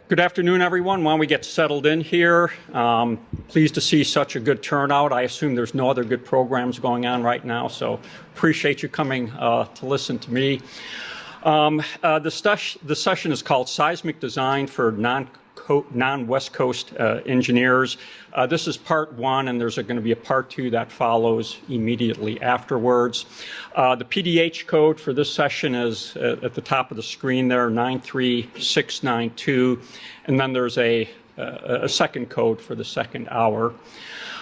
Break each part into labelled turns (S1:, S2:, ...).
S1: Good afternoon, everyone. Why don't we get settled in here? Pleased to see such a good turnout. I assume there's no other good programs going on right now, so appreciate you coming to listen to me. The session is called Seismic Design for Non-West Coast Engineers. This is part one, and there's going to be a part two that follows immediately afterwards. The PDH code for this session is at the top of the screen there, 93692, and then there's a second code for the second hour.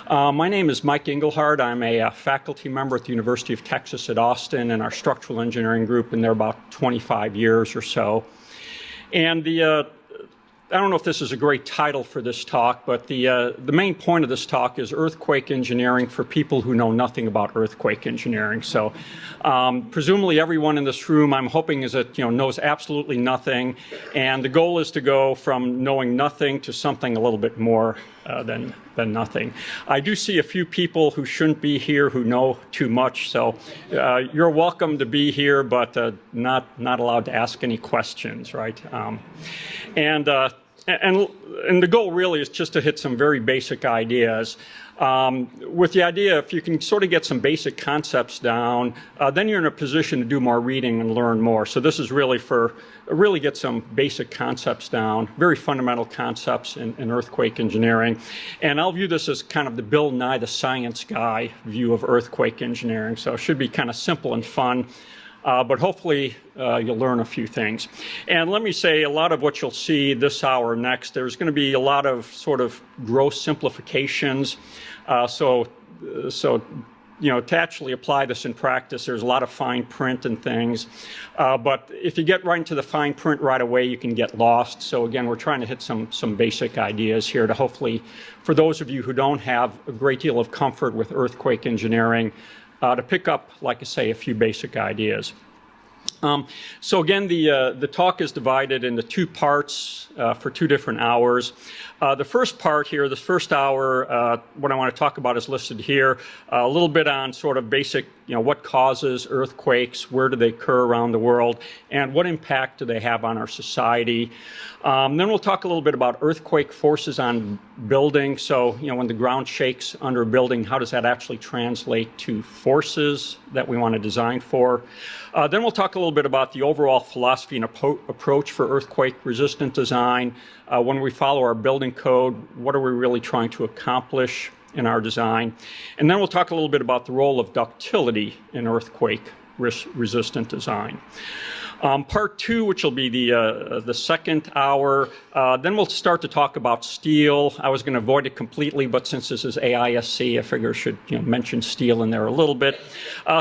S1: My name is Mike Engelhard. I'm a faculty member at the University of Texas at Austin in our structural engineering group, and there about 25 years or so. And I don't know if this is a great title for this talk, but the main point of this talk is earthquake engineering for people who know nothing about earthquake engineering. So presumably everyone in this room, I'm hoping, is that knows absolutely nothing, and the goal is to go from knowing nothing to something a little bit more than nothing. I do see a few people who shouldn't be here who know too much, so you're welcome to be here, but not allowed to ask any questions, right? And the goal really is just to hit some very basic ideas. With the idea, if you can sort of get some basic concepts down, then you're in a position to do more reading and learn more. So this is really really get some basic concepts down, very fundamental concepts in earthquake engineering. And I'll view this as kind of the Bill Nye the Science Guy view of earthquake engineering. So it should be kind of simple and fun. But hopefully you'll learn a few things. And let me say, a lot of what you'll see this hour next, there's going to be a lot of sort of gross simplifications. So to actually apply this in practice, there's a lot of fine print and things. But if you get right into the fine print right away, you can get lost. So again, we're trying to hit some basic ideas here to hopefully, for those of you who don't have a great deal of comfort with earthquake engineering, to pick up, like I say, a few basic ideas. So again, the talk is divided into two parts for 2 different hours. The first part here, this first hour, what I want to talk about is listed here. A little bit on sort of basic, what causes earthquakes, where do they occur around the world, and what impact do they have on our society. Then we'll talk a little bit about earthquake forces on buildings. So, when the ground shakes under a building, how does that actually translate to forces that we want to design for? Then we'll talk a little bit about the overall philosophy and approach for earthquake-resistant design. When we follow our building code, what are we really trying to accomplish in our design? And then we'll talk a little bit about the role of ductility in earthquake-resistant design. Part 2, which will be the second hour, then we'll start to talk about steel. I was going to avoid it completely, but since this is AISC, I figure I should mention steel in there a little bit.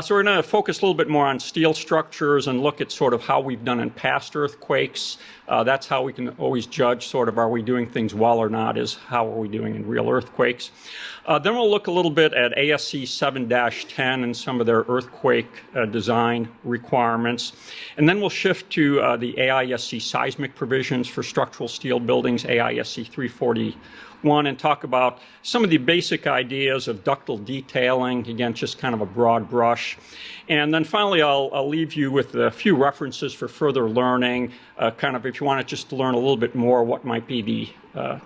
S1: So we're going to focus a little bit more on steel structures and look at sort of how we've done in past earthquakes. That's how we can always judge sort of are we doing things well or not, is how are we doing in real earthquakes. Then we'll look a little bit at ASC 7-10 and some of their earthquake design requirements. And then we'll shift to the AISC seismic provisions for structural steel buildings, AISC 341, and talk about some of the basic ideas of ductile detailing, again, just kind of a broad brush. And then finally, I'll leave you with a few references for further learning, kind of if you want to just learn a little bit more, what might be the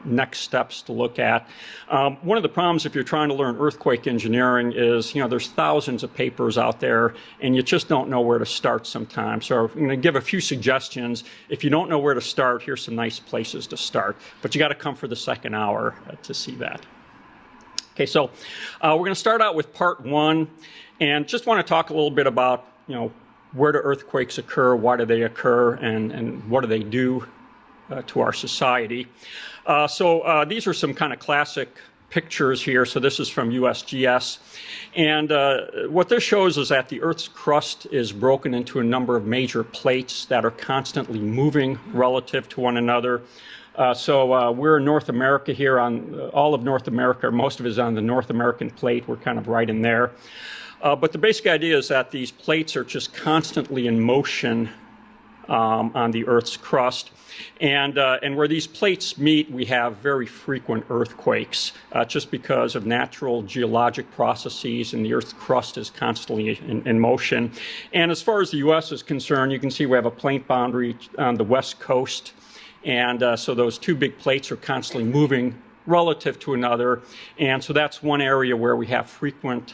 S1: next steps to look at. One of the problems if you're trying to learn earthquake engineering is, there's thousands of papers out there, and you just don't know where to start sometimes. So I'm going to give a few suggestions. If you don't know where to start, here's some nice places to start. But you got to come for the second hour to see that. Okay, so we're going to start out with part 1, and just want to talk a little bit about, where do earthquakes occur, why do they occur, and what do they do to our society. So these are some kind of classic pictures here. So this is from USGS. And what this shows is that the Earth's crust is broken into a number of major plates that are constantly moving relative to one another. So we're in North America here, on all of North America, or most of it is on the North American plate. We're kind of right in there. But the basic idea is that these plates are just constantly in motion on the Earth's crust. And where these plates meet, we have very frequent earthquakes, just because of natural geologic processes, and the Earth's crust is constantly in motion. And as far as the U.S. is concerned, you can see we have a plate boundary on the west coast And so those two big plates are constantly moving relative to another. And so that's one area where we have frequent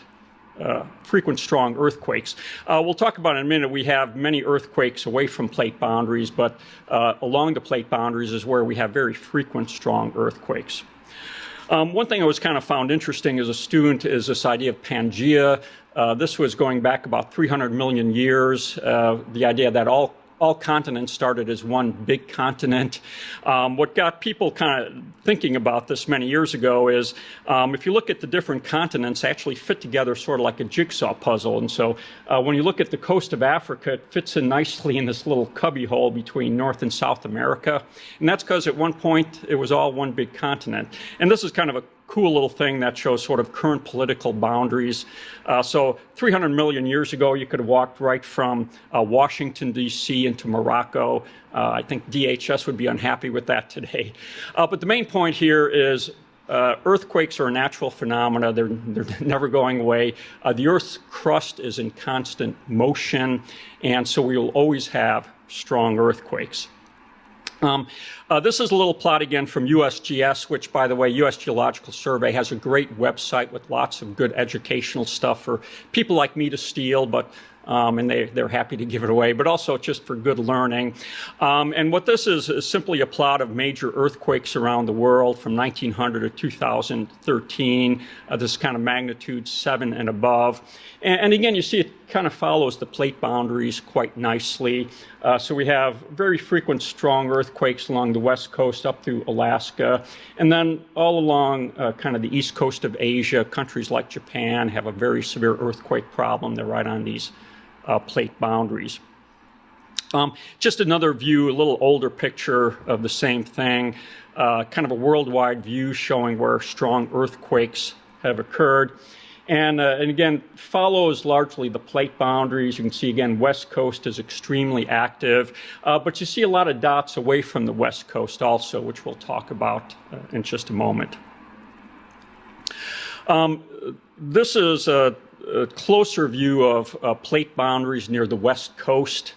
S1: strong earthquakes. We'll talk about in a minute. We have many earthquakes away from plate boundaries, but along the plate boundaries is where we have very frequent strong earthquakes. One thing I was kind of found interesting as a student is this idea of Pangea. This was going back about 300 million years, the idea that all continents started as one big continent. What got people kind of thinking about this many years ago is if you look at the different continents, they actually fit together sort of like a jigsaw puzzle. And so when you look at the coast of Africa, it fits in nicely in this little cubby hole between North and South America. And that's because at one point it was all one big continent. And this is kind of a cool little thing that shows sort of current political boundaries. So 300 million years ago, you could have walked right from Washington, D.C. into Morocco. I think DHS would be unhappy with that today. But the main point here is earthquakes are a natural phenomena. They're never going away. The Earth's crust is in constant motion, and so we will always have strong earthquakes. This is a little plot again from USGS, which, by the way, U.S. Geological Survey has a great website with lots of good educational stuff for people like me to steal, but and they're happy to give it away, but also just for good learning. And what this is simply a plot of major earthquakes around the world from 1900 to 2013. This kind of magnitude 7 and above. And again, you see it kind of follows the plate boundaries quite nicely. So we have very frequent strong earthquakes along the west coast up through Alaska. And then all along kind of the east coast of Asia, countries like Japan have a very severe earthquake problem. They're right on these plate boundaries. Just another view, a little older picture of the same thing, kind of a worldwide view showing where strong earthquakes have occurred. And again, follows largely the plate boundaries. You can see, again, west coast is extremely active, but you see a lot of dots away from the west coast also, which we'll talk about in just a moment. This is a closer view of plate boundaries near the west coast.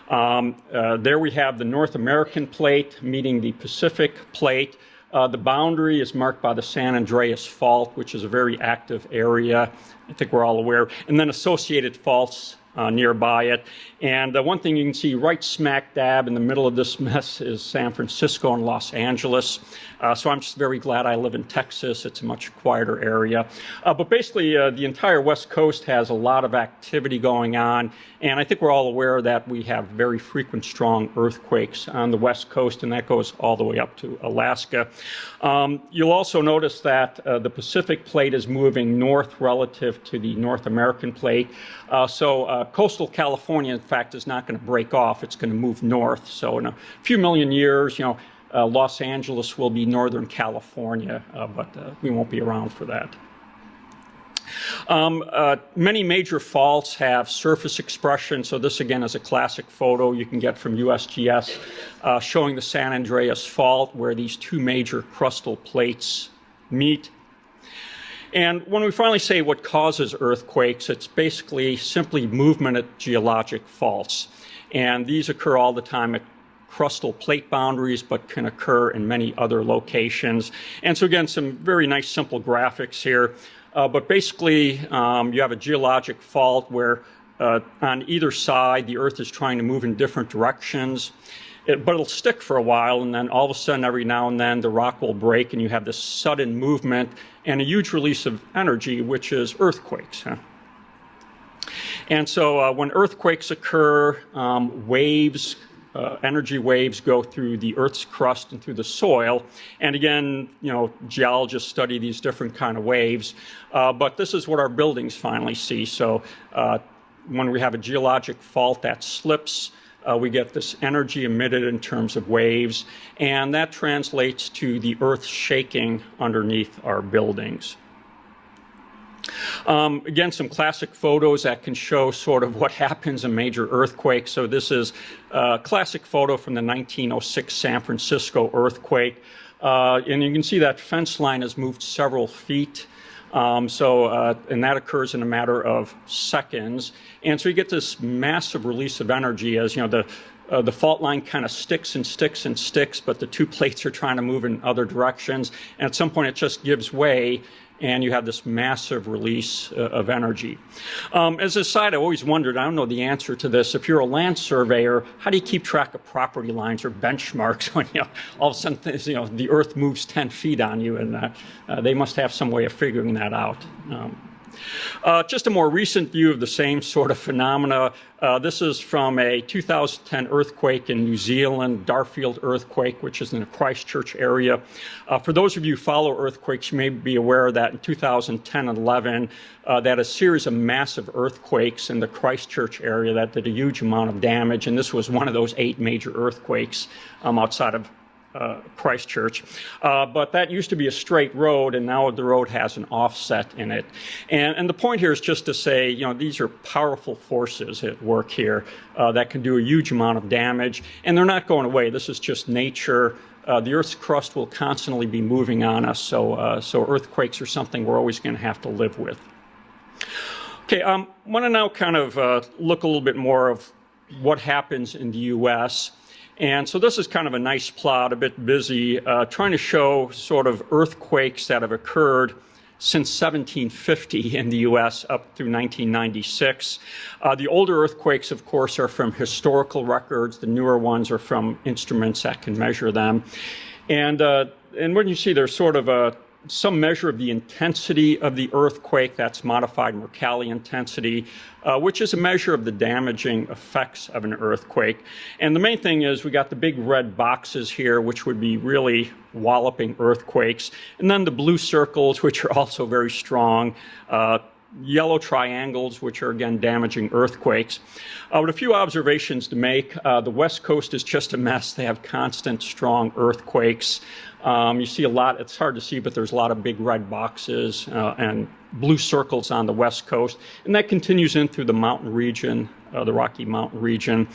S1: There we have the North American plate meeting the Pacific plate. The boundary is marked by the San Andreas Fault, which is a very active area. I think we're all aware. And then associated faults nearby it. And one thing you can see right smack dab in the middle of this mess is San Francisco and Los Angeles. So I'm just very glad I live in Texas. It's a much quieter area. But basically, the entire West Coast has a lot of activity going on. And I think we're all aware that we have very frequent strong earthquakes on the West Coast, and that goes all the way up to Alaska. You'll also notice that the Pacific plate is moving north relative to the North American plate. So coastal California, in fact, is not going to break off. It's going to move north. So in a few million years, Los Angeles will be Northern California, but we won't be around for that. Many major faults have surface expression. So this, again, is a classic photo you can get from USGS showing the San Andreas Fault, where these two major crustal plates meet. And when we finally say what causes earthquakes, it's basically simply movement at geologic faults. And these occur all the time at crustal plate boundaries, but can occur in many other locations. And so again, some very nice simple graphics here. But basically, you have a geologic fault where on either side, the Earth is trying to move in different directions. But it'll stick for a while, and then all of a sudden, every now and then, the rock will break, and you have this sudden movement and a huge release of energy, which is earthquakes. And so when earthquakes occur, waves, energy waves go through the Earth's crust and through the soil. And again, geologists study these different kind of waves. But this is what our buildings finally see. So when we have a geologic fault that slips, we get this energy emitted in terms of waves, and that translates to the Earth shaking underneath our buildings. Again, some classic photos that can show sort of what happens in major earthquakes. So this is a classic photo from the 1906 San Francisco earthquake. And you can see that fence line has moved several feet. And that occurs in a matter of seconds. And so you get this massive release of energy as, the the fault line kind of sticks and sticks and sticks, but the two plates are trying to move in other directions. And at some point, it just gives way, and you have this massive release of energy. As a side, I always wondered, I don't know the answer to this, if you're a land surveyor, how do you keep track of property lines or benchmarks when all of a sudden the Earth moves 10 feet on you, and they must have some way of figuring that out. Just a more recent view of the same sort of phenomena. This is from a 2010 earthquake in New Zealand, Darfield earthquake, which is in the Christchurch area. For those of you who follow earthquakes, you may be aware that in 2010 and 11, that a series of massive earthquakes in the Christchurch area that did a huge amount of damage, and this was one of those 8 major earthquakes outside of Christchurch. But that used to be a straight road, and now the road has an offset in it. And the point here is just to say, these are powerful forces at work here that can do a huge amount of damage, and they're not going away. This is just nature. The Earth's crust will constantly be moving on us, so earthquakes are something we're always going to have to live with. Okay, I want to now kind of look a little bit more of what happens in the U.S., and so this is kind of a nice plot, a bit busy, trying to show sort of earthquakes that have occurred since 1750 in the U.S. up through 1996. The older earthquakes, of course, are from historical records. The newer ones are from instruments that can measure them. And when you see there's sort of some measure of the intensity of the earthquake, that's modified Mercalli intensity, which is a measure of the damaging effects of an earthquake. And the main thing is we got the big red boxes here, which would be really walloping earthquakes, and then the blue circles, which are also very strong, yellow triangles, which are again damaging earthquakes. With a few observations to make, the West Coast is just a mess. They have constant strong earthquakes. You see a lot, it's hard to see, but there's a lot of big red boxes and blue circles on the West Coast, and that continues in through the mountain region, the Rocky Mountain region.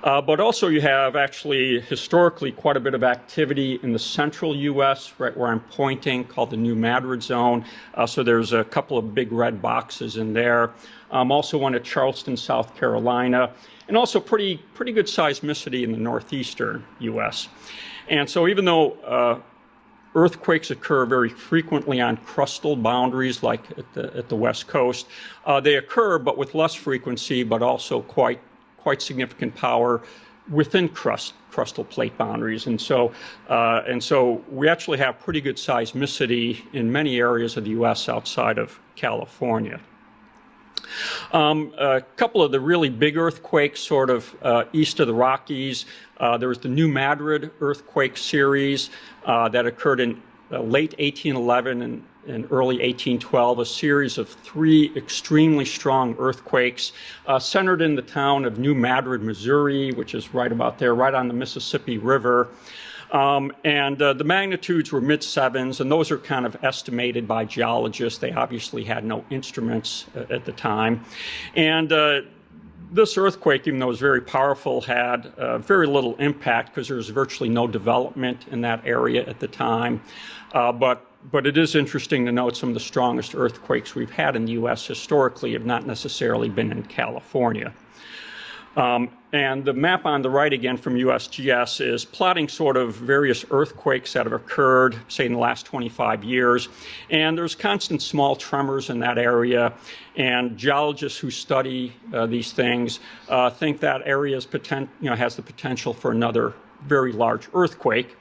S1: But also you have actually historically quite a bit of activity in the central U.S., right where I'm pointing, called the New Madrid Zone. So there's a couple of big red boxes in there. Also one at Charleston, South Carolina, and also pretty good seismicity in the northeastern U.S. And so even though earthquakes occur very frequently on crustal boundaries, like at the West Coast, they occur, but with less frequency, but also quite significant power within crustal plate boundaries. And so we actually have pretty good seismicity in many areas of the U.S. outside of California. A couple of the really big earthquakes sort of east of the Rockies. There was the New Madrid earthquake series that occurred in late 1811 and early 1812, a series of 3 extremely strong earthquakes centered in the town of New Madrid, Missouri, which is right about there, right on the Mississippi River. The magnitudes were mid-7s, and those are kind of estimated by geologists. They obviously had no instruments at the time. And this earthquake, even though it was very powerful, had very little impact because there was virtually no development in that area at the time. But it is interesting to note some of the strongest earthquakes we've had in the U.S. historically have not necessarily been in California. And the map on the right again from USGS is plotting sort of various earthquakes that have occurred, say, in the last 25 years. And there's constant small tremors in that area. And geologists who study these things think that area is has the potential for another very large earthquake.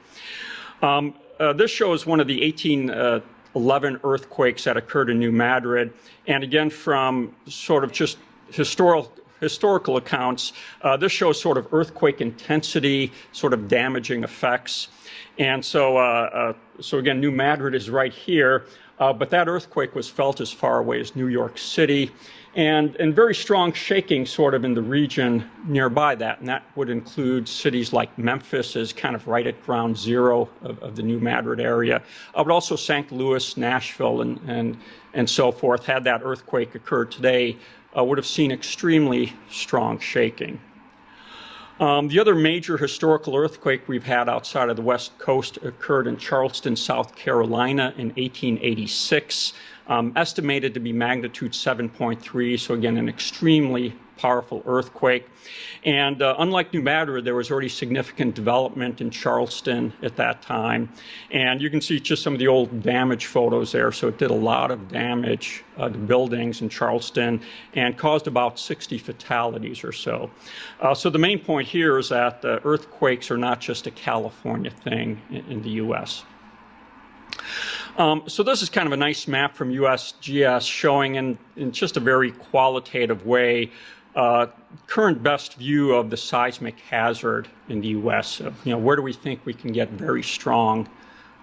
S1: This shows one of the 1811 earthquakes that occurred in New Madrid. And again, from sort of just historical accounts, this shows sort of earthquake intensity, sort of damaging effects. And so again, New Madrid is right here, but that earthquake was felt as far away as New York City, and very strong shaking sort of in the region nearby that, and that would include cities like Memphis is kind of right at ground zero of the New Madrid area, but also St. Louis, Nashville, and so forth. Had that earthquake occurred today, would have seen extremely strong shaking. The other major historical earthquake we've had outside of the West Coast occurred in Charleston, South Carolina in 1886, estimated to be magnitude 7.3, so again, an extremely powerful earthquake. And unlike New Madrid, there was already significant development in Charleston at that time. And you can see just some of the old damage photos there. So it did a lot of damage to buildings in Charleston and caused about 60 fatalities or so. So the main point here is that earthquakes are not just a California thing in the U.S. So this is kind of a nice map from USGS showing in just a very qualitative way current best view of the seismic hazard in the U.S. Where do we think we can get very strong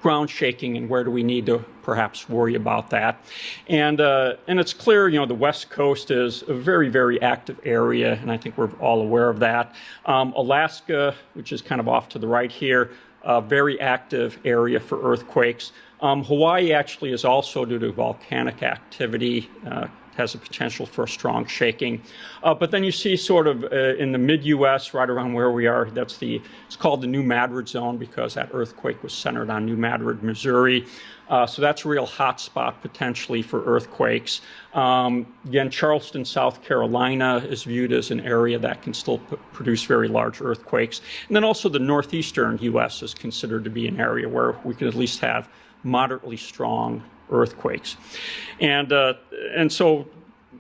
S1: ground shaking and where do we need to perhaps worry about that? And it's clear, the West Coast is a very, very active area, and I think we're all aware of that. Alaska, which is kind of off to the right here, a very active area for earthquakes. Hawaii actually is also, due to volcanic activity, has a potential for a strong shaking. But then you see sort of in the mid-U.S., right around where we are, it's called the New Madrid zone because that earthquake was centered on New Madrid, Missouri. So that's a real hot spot potentially for earthquakes. Again, Charleston, South Carolina is viewed as an area that can still produce very large earthquakes. And then also the northeastern U.S. is considered to be an area where we could at least have moderately strong earthquakes. And so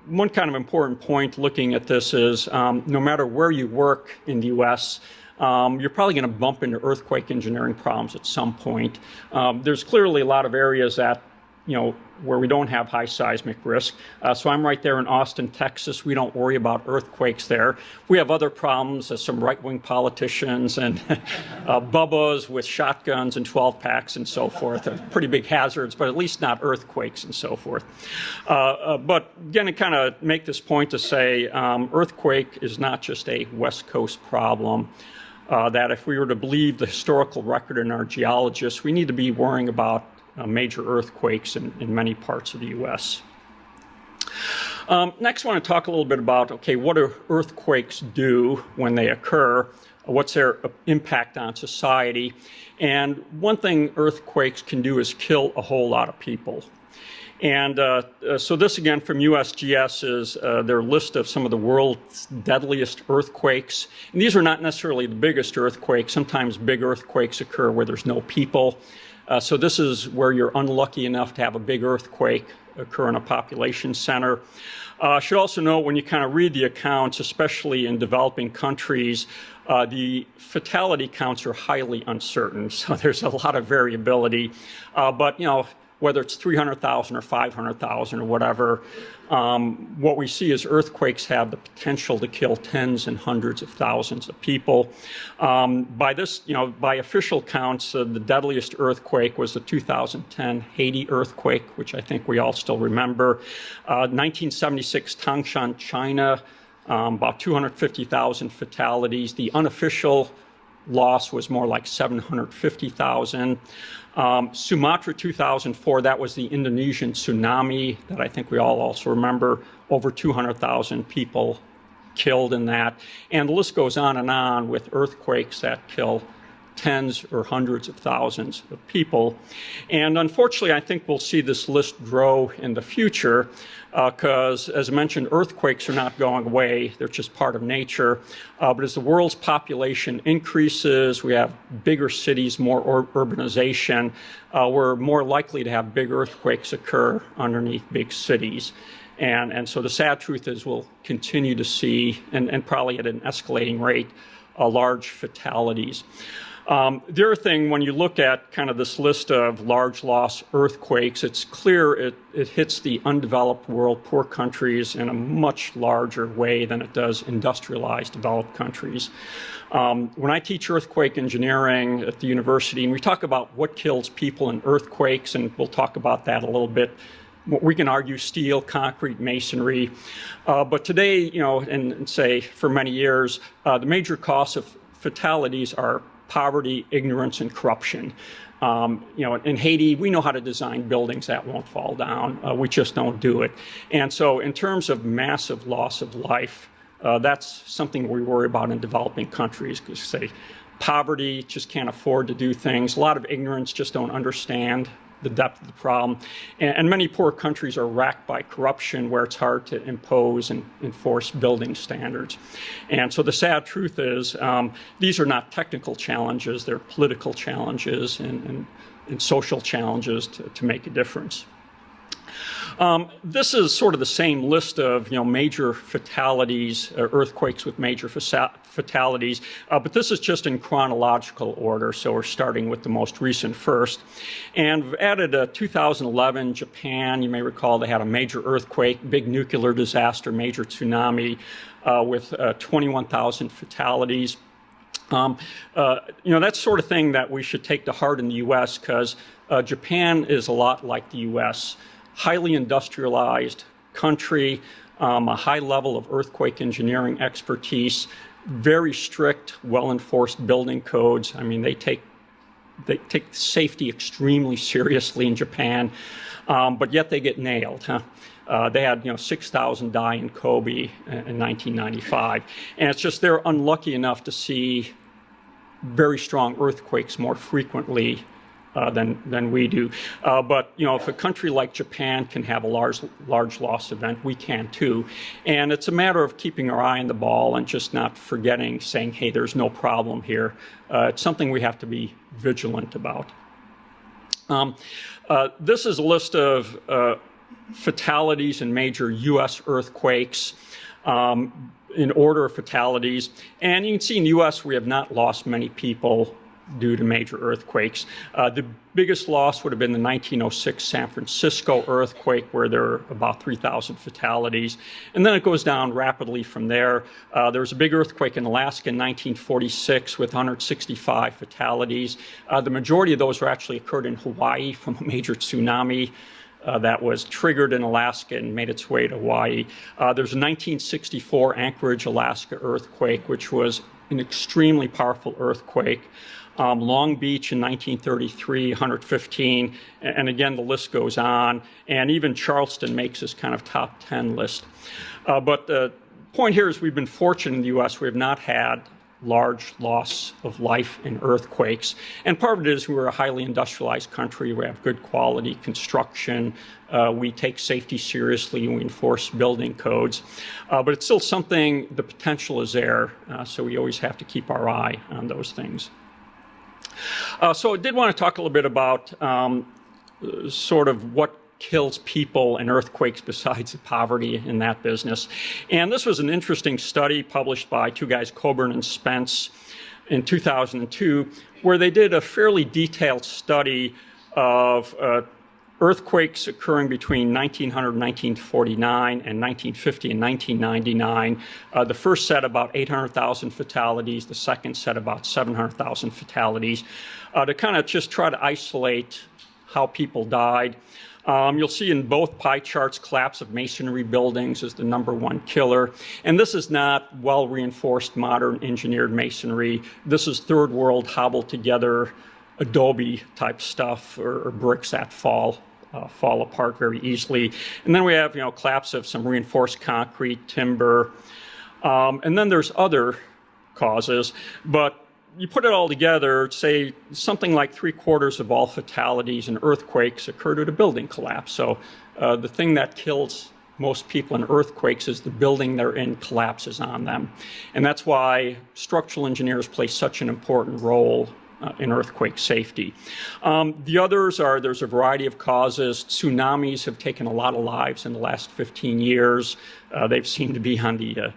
S1: one kind of important point looking at this is no matter where you work in the U.S., you're probably going to bump into earthquake engineering problems at some point. There's clearly a lot of areas that, where we don't have high seismic risk. So I'm right there in Austin, Texas. We don't worry about earthquakes there. We have other problems, some right-wing politicians and bubbas with shotguns and 12-packs and so forth. Pretty big hazards, but at least not earthquakes and so forth. But again, to kind of make this point to say earthquake is not just a West Coast problem. That if we were to believe the historical record in our geologists, we need to be worrying about major earthquakes in many parts of the U.S. Next, I want to talk a little bit about, what do earthquakes do when they occur? What's their impact on society? And one thing earthquakes can do is kill a whole lot of people. And so this, again, from USGS is their list of some of the world's deadliest earthquakes. And these are not necessarily the biggest earthquakes. Sometimes big earthquakes occur where there's no people. So this is where you're unlucky enough to have a big earthquake occur in a population center. I should also note when you kind of read the accounts, especially in developing countries, the fatality counts are highly uncertain. So there's a lot of variability. But, whether it's 300,000 or 500,000 or whatever, what we see is earthquakes have the potential to kill tens and hundreds of thousands of people. By official counts, the deadliest earthquake was the 2010 Haiti earthquake, which I think we all still remember. 1976 Tangshan, China, about 250,000 fatalities. The unofficial loss was more like 750,000. Sumatra 2004, that was the Indonesian tsunami that I think we all also remember, over 200,000 people killed in that. And the list goes on with earthquakes that kill tens or hundreds of thousands of people. And unfortunately, I think we'll see this list grow in the future because, as I mentioned, earthquakes are not going away. They're just part of nature. But as the world's population increases, we have bigger cities, more urbanization, we're more likely to have big earthquakes occur underneath big cities. And so the sad truth is we'll continue to see, and probably at an escalating rate, large fatalities. The other thing, when you look at kind of this list of large loss earthquakes, it's clear it hits the undeveloped world, poor countries, in a much larger way than it does industrialized developed countries. When I teach earthquake engineering at the university, and we talk about what kills people in earthquakes, and we'll talk about that a little bit. We can argue steel, concrete, masonry. But today, and say for many years, the major cause of fatalities are poverty, ignorance, and corruption. In Haiti, we know how to design buildings that won't fall down. We just don't do it. And so in terms of massive loss of life, that's something we worry about in developing countries, because poverty, just can't afford to do things. A lot of ignorance, just don't understand the depth of the problem. And many poor countries are racked by corruption where it's hard to impose and enforce building standards. And so the sad truth is these are not technical challenges, they're political challenges and social challenges to make a difference. This is sort of the same list of major fatalities, earthquakes with major fatalities, but this is just in chronological order, so we're starting with the most recent first. And we've added 2011, Japan. You may recall they had a major earthquake, big nuclear disaster, major tsunami with 21,000 fatalities. That sort of thing that we should take to heart in the U.S. because Japan is a lot like the U.S. Highly industrialized country, a high level of earthquake engineering expertise, very strict, well-enforced building codes. I mean, they take safety extremely seriously in Japan, but yet they get nailed. They had 6,000 die in Kobe in 1995, and it's just they're unlucky enough to see very strong earthquakes more frequently than we do. But if a country like Japan can have a large loss event, we can too. And it's a matter of keeping our eye on the ball and just not forgetting, saying, hey, there's no problem here. It's something we have to be vigilant about. This is a list of fatalities in major U.S. earthquakes. In order of fatalities. And you can see in the U.S. we have not lost many people due to major earthquakes. The biggest loss would have been the 1906 San Francisco earthquake, where there were about 3,000 fatalities. And then it goes down rapidly from there. There was a big earthquake in Alaska in 1946 with 165 fatalities. The majority of those were actually occurred in Hawaii from a major tsunami that was triggered in Alaska and made its way to Hawaii. There's a 1964 Anchorage, Alaska earthquake, which was an extremely powerful earthquake. Long Beach in 1933, 115, and again, the list goes on. And even Charleston makes this kind of top 10 list. But the point here is we've been fortunate in the U.S. We have not had large loss of life in earthquakes. And part of it is we're a highly industrialized country. We have good quality construction. We take safety seriously and we enforce building codes. But it's still something, the potential is there. So we always have to keep our eye on those things. So I did want to talk a little bit about sort of what kills people in earthquakes besides the poverty in that business. And this was an interesting study published by two guys, Coburn and Spence, in 2002, where they did a fairly detailed study of earthquakes occurring between 1900 and 1949 and 1950 and 1999. The first set about 800,000 fatalities, the second set about 700,000 fatalities, to kind of just try to isolate how people died. You'll see in both pie charts collapse of masonry buildings is the #1 killer. And this is not well-reinforced, modern engineered masonry. This is third world hobbled together adobe type stuff or bricks that fall apart very easily. And then we have, collapse of some reinforced concrete, timber. And then there's other causes. But you put it all together, say something like 3/4 of all fatalities in earthquakes occurred at a building collapse. So the thing that kills most people in earthquakes is the building they're in collapses on them. And that's why structural engineers play such an important role in earthquake safety. The others are, there's a variety of causes. Tsunamis have taken a lot of lives in the last 15 years. They've seemed to be on the,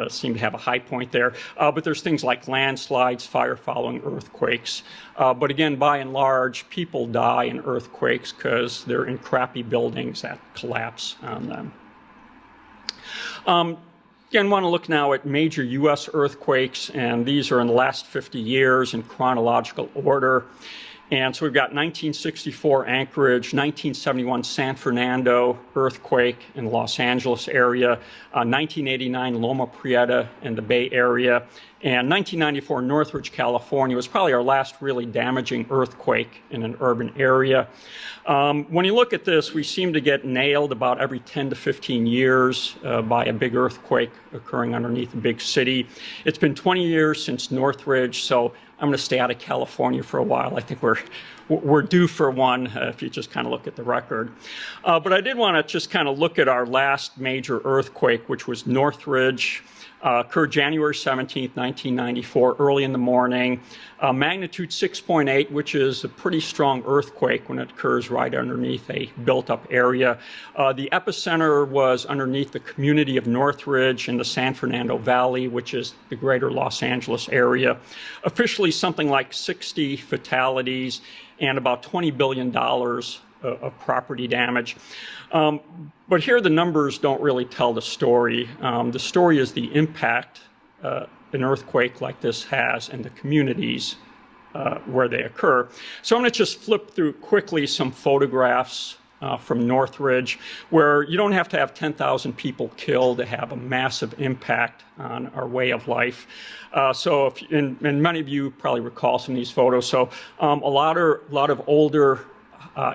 S1: seem to have a high point there. But there's things like landslides, fire following earthquakes. But again, by and large, people die in earthquakes because they're in crappy buildings that collapse on them. Again, want to look now at major U.S. earthquakes, and these are in the last 50 years in chronological order. And so we've got 1964 Anchorage, 1971 San Fernando earthquake in the Los Angeles area, 1989 Loma Prieta in the Bay Area, and 1994 Northridge, California was probably our last really damaging earthquake in an urban area. When you look at this, we seem to get nailed about every 10 to 15 years by a big earthquake occurring underneath a big city. It's been 20 years since Northridge, so I'm going to stay out of California for a while. I think we're due for one if you just kind of look at the record. But I did want to just kind of look at our last major earthquake, which was Northridge. Occurred January 17th, 1994, early in the morning. Magnitude 6.8, which is a pretty strong earthquake when it occurs right underneath a built-up area. The epicenter was underneath the community of Northridge in the San Fernando Valley, which is the greater Los Angeles area. Officially something like 60 fatalities and about $20 billion of property damage. But here the numbers don't really tell the story. The story is the impact an earthquake like this has in the communities where they occur. So I'm going to just flip through quickly some photographs from Northridge, where you don't have to have 10,000 people killed to have a massive impact on our way of life. And many of you probably recall some of these photos. So a lot of older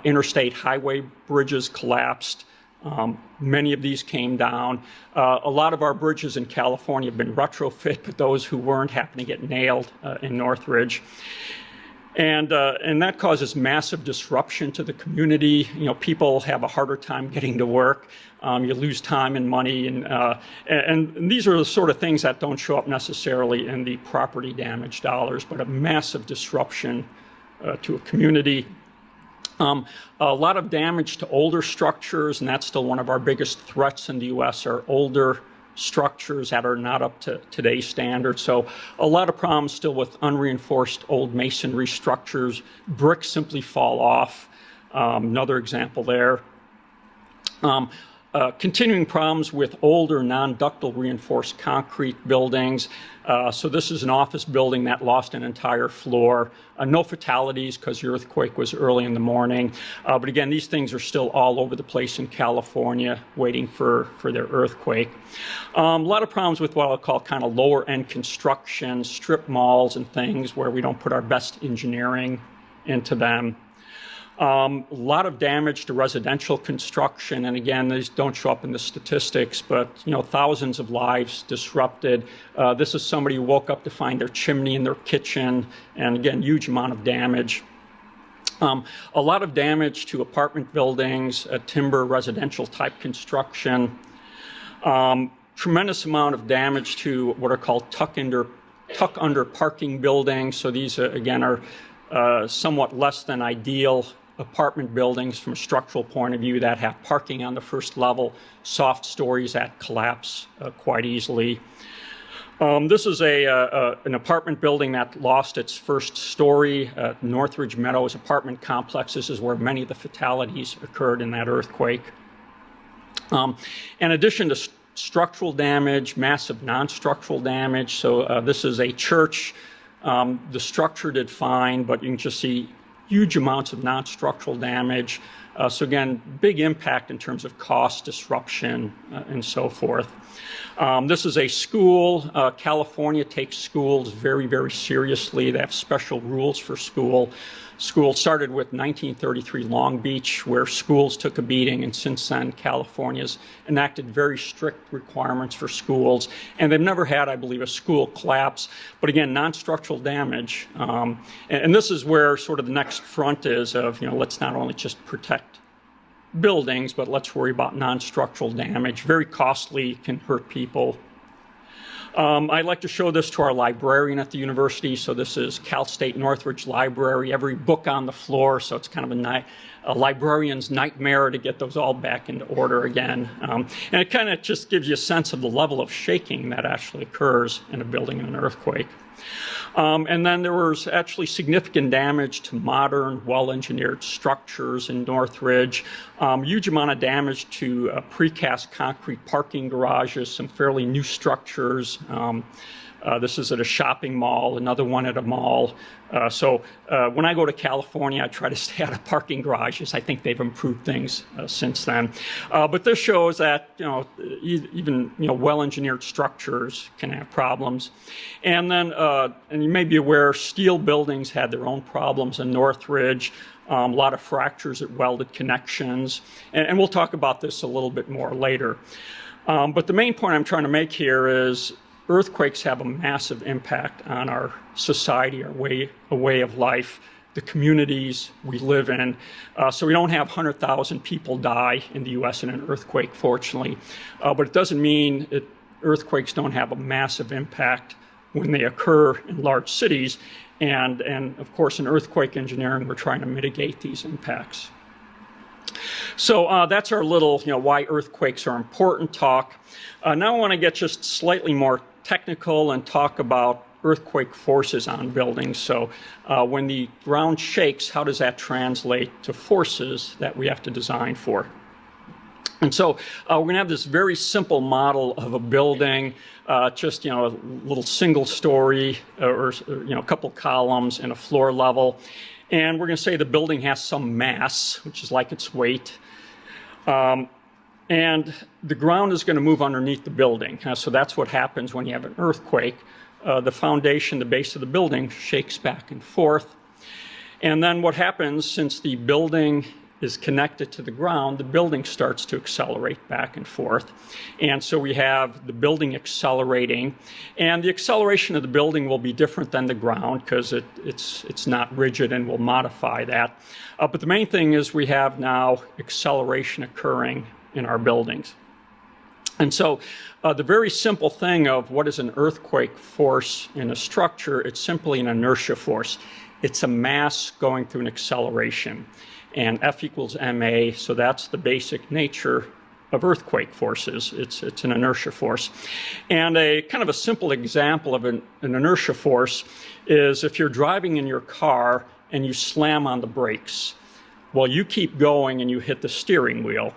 S1: interstate highway bridges collapsed. Many of these came down. A lot of our bridges in California have been retrofit, but those who weren't happen to get nailed in Northridge. And that causes massive disruption to the community. You know, people have a harder time getting to work. You lose time and money, and these are the sort of things that don't show up necessarily in the property damage dollars, but a massive disruption to a community. A lot of damage to older structures, and that's still one of our biggest threats in the U.S. are older structures that are not up to today's standards. So a lot of problems still with unreinforced old masonry structures. Bricks simply fall off. Another example there. Continuing problems with older non-ductile reinforced concrete buildings. So this is an office building that lost an entire floor. No fatalities because the earthquake was early in the morning. But again, these things are still all over the place in California waiting for their earthquake. A lot of problems with what I'll call kind of lower end construction, strip malls and things where we don't put our best engineering into them. A lot of damage to residential construction, and again, these don't show up in the statistics, but you know, thousands of lives disrupted. This is somebody who woke up to find their chimney in their kitchen, and again, huge amount of damage. A lot of damage to apartment buildings, timber, residential type construction. Tremendous amount of damage to what are called tuck under parking buildings. So these again are somewhat less than ideal apartment buildings from a structural point of view that have parking on the first level, soft stories that collapse quite easily. This is an apartment building that lost its first story, Northridge Meadows apartment complex. This is where many of the fatalities occurred in that earthquake. In addition to structural damage, massive non-structural damage. So this is a church. The structure did fine, but you can just see huge amounts of non-structural damage. So again, big impact in terms of cost, disruption, and so forth. This is a school. California takes schools very, very seriously. They have special rules for school. School started with 1933 Long Beach, where schools took a beating, and since then, California's enacted very strict requirements for schools. And they've never had, I believe, a school collapse. But again, non-structural damage. And this is where sort of the next front is of, you know, let's not only just protect buildings, but let's worry about non-structural damage. Very costly, can hurt people. I like to show this to our librarian at the university. So this is Cal State Northridge Library, every book on the floor. So it's kind of a librarian's nightmare to get those all back into order again. And it kind of just gives you a sense of the level of shaking that actually occurs in a building in an earthquake. And then there was actually significant damage to modern, well-engineered structures in Northridge. Huge amount of damage to precast concrete parking garages, some fairly new structures. This is at a shopping mall, another one at a mall. So when I go to California, I try to stay out of parking garages. I think they've improved things since then. But this shows that, you know, even, you know, well-engineered structures can have problems. And then, and you may be aware, steel buildings had their own problems in Northridge. A lot of fractures at welded connections. And we'll talk about this a little bit more later. But the main point I'm trying to make here is earthquakes have a massive impact on our society, our way of life, the communities we live in. So we don't have 100,000 people die in the U.S. in an earthquake, fortunately. But it doesn't mean earthquakes don't have a massive impact when they occur in large cities. And of course, in earthquake engineering, we're trying to mitigate these impacts. So that's our little, why earthquakes are important talk. Now I want to get just slightly more technical and talk about earthquake forces on buildings. So when the ground shakes, how does that translate to forces that we have to design for? And so we're going to have this very simple model of a building, just a little single story or a couple columns and a floor level. And we're going to say the building has some mass, which is like its weight. And the ground is going to move underneath the building. So that's what happens when you have an earthquake. The foundation, the base of the building, shakes back and forth. And then what happens, since the building is connected to the ground, the building starts to accelerate back and forth. And so we have the building accelerating. And the acceleration of the building will be different than the ground because it's not rigid, and we'll modify that. But the main thing is we have now acceleration occurring in our buildings. And so the very simple thing of what is an earthquake force in a structure, it's simply an inertia force. It's a mass going through an acceleration. And F equals ma, so that's the basic nature of earthquake forces. It's an inertia force. And a kind of a simple example of an inertia force is if you're driving in your car and you slam on the brakes. Well, you keep going and you hit the steering wheel.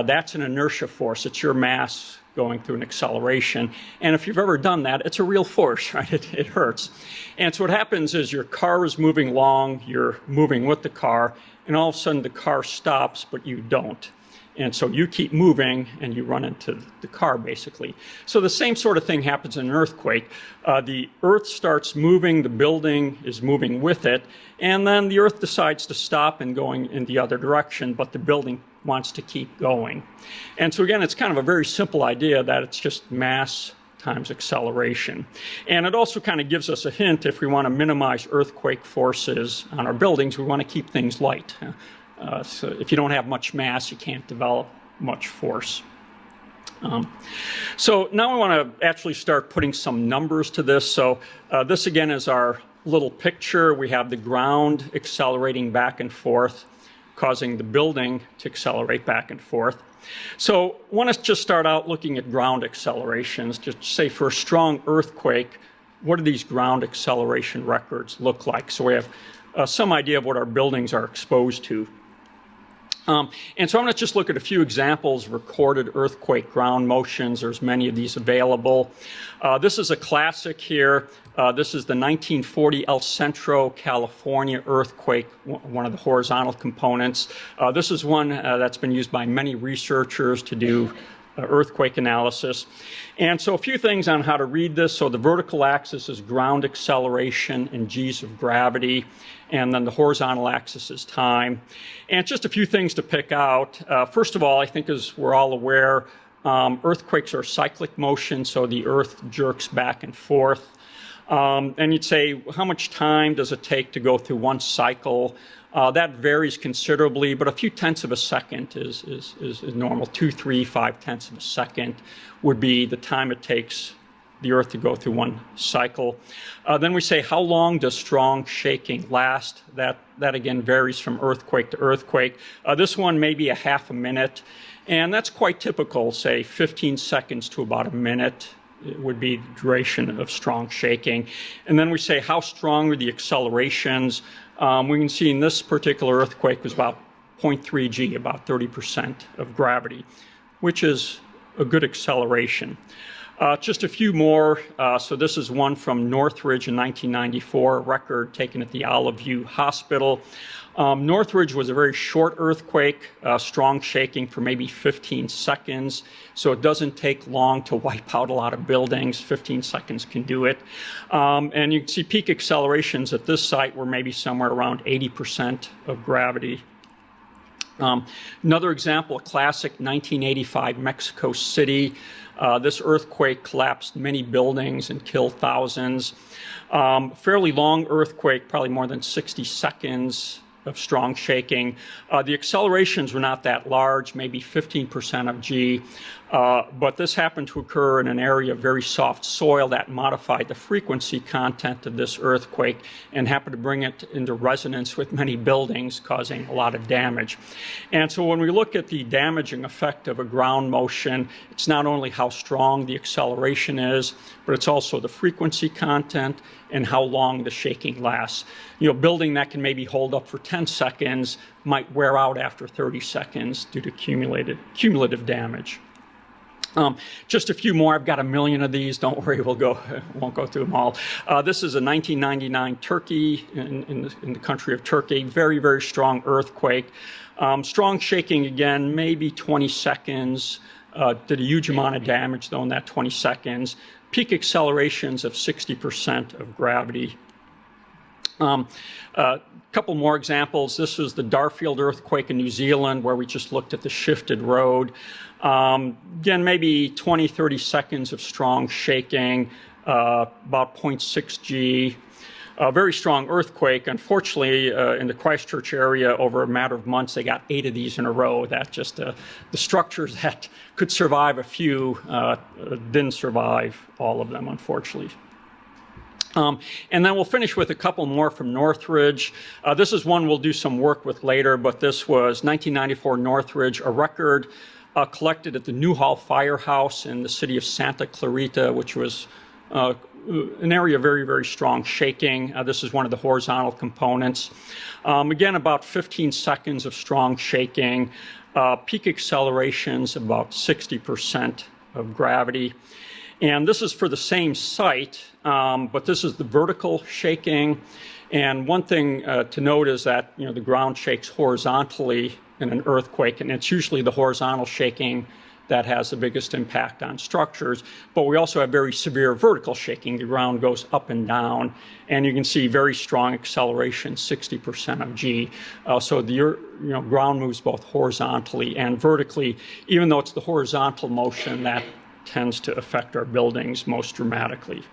S1: That's an inertia force. It's your mass going through an acceleration. And if you've ever done that, it's a real force, right? It hurts. And so what happens is your car is moving along, you're moving with the car, and all of a sudden the car stops, but you don't. And so you keep moving and you run into the car, basically. So the same sort of thing happens in an earthquake. The earth starts moving, the building is moving with it, and then the earth decides to stop and going in the other direction, but the building wants to keep going. And so again, it's kind of a very simple idea that it's just mass times acceleration. And it also kind of gives us a hint if we want to minimize earthquake forces on our buildings, we want to keep things light. So if you don't have much mass, you can't develop much force. So now we want to actually start putting some numbers to this. So this again is our little picture. We have the ground accelerating back and forth, causing the building to accelerate back and forth. So I want to just start out looking at ground accelerations. Just say for a strong earthquake, what do these ground acceleration records look like? So we have some idea of what our buildings are exposed to. And so I'm going to just look at a few examples of recorded earthquake ground motions. There's many of these available. This is a classic here. This is the 1940 El Centro, California earthquake, one of the horizontal components. This is one that's been used by many researchers to do earthquake analysis. And so a few things on how to read this. So the vertical axis is ground acceleration in G's of gravity, and then the horizontal axis is time. And just a few things to pick out. First of all, I think as we're all aware, earthquakes are cyclic motion, so the earth jerks back and forth. And you'd say, how much time does it take to go through one cycle? That varies considerably, but a few tenths of a second is normal. 2, 3, 5 tenths of a second would be the time it takes the earth to go through one cycle. Then we say, how long does strong shaking last? That again varies from earthquake to earthquake. This one may be a half a minute, and that's quite typical, say 15 seconds to about a minute. It would be the duration of strong shaking. And then we say, how strong are the accelerations? We can see in this particular earthquake was about 0.3 G, about 30% of gravity, which is a good acceleration. Just a few more. So this is one from Northridge in 1994, a record taken at the Olive View Hospital. Northridge was a very short earthquake, strong shaking for maybe 15 seconds. So it doesn't take long to wipe out a lot of buildings. 15 seconds can do it. And you can see peak accelerations at this site were maybe somewhere around 80% of gravity. Another example, a classic 1985 Mexico City. This earthquake collapsed many buildings and killed thousands. Fairly long earthquake, probably more than 60 seconds of strong shaking. The accelerations were not that large, maybe 15% of G, but this happened to occur in an area of very soft soil that modified the frequency content of this earthquake and happened to bring it into resonance with many buildings, causing a lot of damage. And so when we look at the damaging effect of a ground motion, it's not only how strong the acceleration is, but it's also the frequency content and how long the shaking lasts. You know, building that can maybe hold up for 10 seconds might wear out after 30 seconds due to cumulative damage. Just a few more. I've got a million of these. Don't worry, won't go through them all. This is a 1999 Turkey in the country of Turkey. Very, very strong earthquake. Strong shaking again, maybe 20 seconds. Did a huge amount of damage though in that 20 seconds. Peak accelerations of 60% of gravity. A couple more examples. This was the Darfield earthquake in New Zealand where we just looked at the shifted road. Again, maybe 20, 30 seconds of strong shaking, about 0.6 G. A very strong earthquake. Unfortunately, in the Christchurch area, over a matter of months, they got 8 of these in a row. That just, the structures that could survive a few didn't survive all of them, unfortunately. And then we'll finish with a couple more from Northridge. This is one we'll do some work with later, but this was 1994 Northridge, a record collected at the Newhall Firehouse in the city of Santa Clarita, which was an area of very, very strong shaking. This is one of the horizontal components. Again, about 15 seconds of strong shaking. Peak accelerations about 60% of gravity. And this is for the same site, but this is the vertical shaking. And one thing to note is that, you know, the ground shakes horizontally in an earthquake, and it's usually the horizontal shaking that has the biggest impact on structures. But we also have very severe vertical shaking. The ground goes up and down, and you can see very strong acceleration, 60% of G. So the ground moves both horizontally and vertically, even though it's the horizontal motion that tends to affect our buildings most dramatically.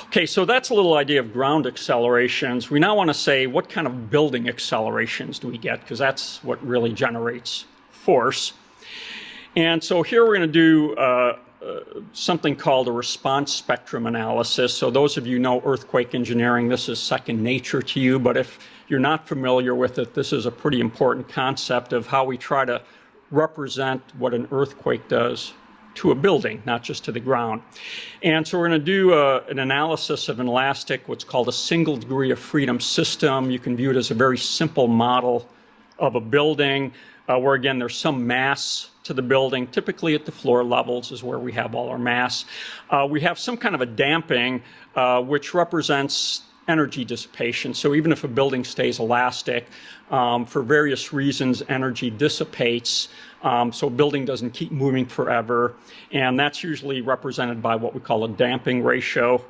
S1: Okay, so that's a little idea of ground accelerations. We now want to say, what kind of building accelerations do we get? Because that's what really generates force. And so here we're going to do something called a response spectrum analysis. So those of you who know earthquake engineering, this is second nature to you. But if you're not familiar with it, this is a pretty important concept of how we try to represent what an earthquake does to a building, not just to the ground. And so we're going to do an analysis of an elastic, what's called a single degree of freedom system. You can view it as a very simple model of a building where, again, there's some mass to the building. Typically at the floor levels is where we have all our mass. We have some kind of a damping, which represents energy dissipation. So even if a building stays elastic, for various reasons, energy dissipates. So a building doesn't keep moving forever. And that's usually represented by what we call a damping ratio.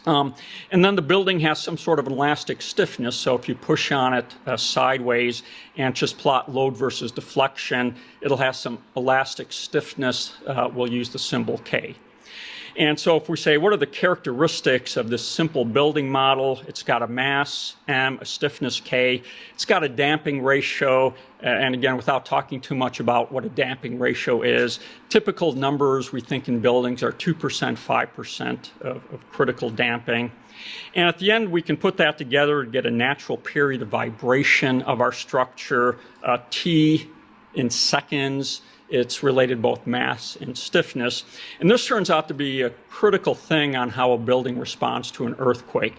S1: And then the building has some sort of elastic stiffness. So if you push on it sideways and just plot load versus deflection, it'll have some elastic stiffness. We'll use the symbol K. And so if we say, what are the characteristics of this simple building model? It's got a mass, M, a stiffness, K. It's got a damping ratio. And again, without talking too much about what a damping ratio is, typical numbers we think in buildings are 2%, 5% of critical damping. And at the end, we can put that together to get a natural period of vibration of our structure, T in seconds. It's related both mass and stiffness. And this turns out to be a critical thing on how a building responds to an earthquake.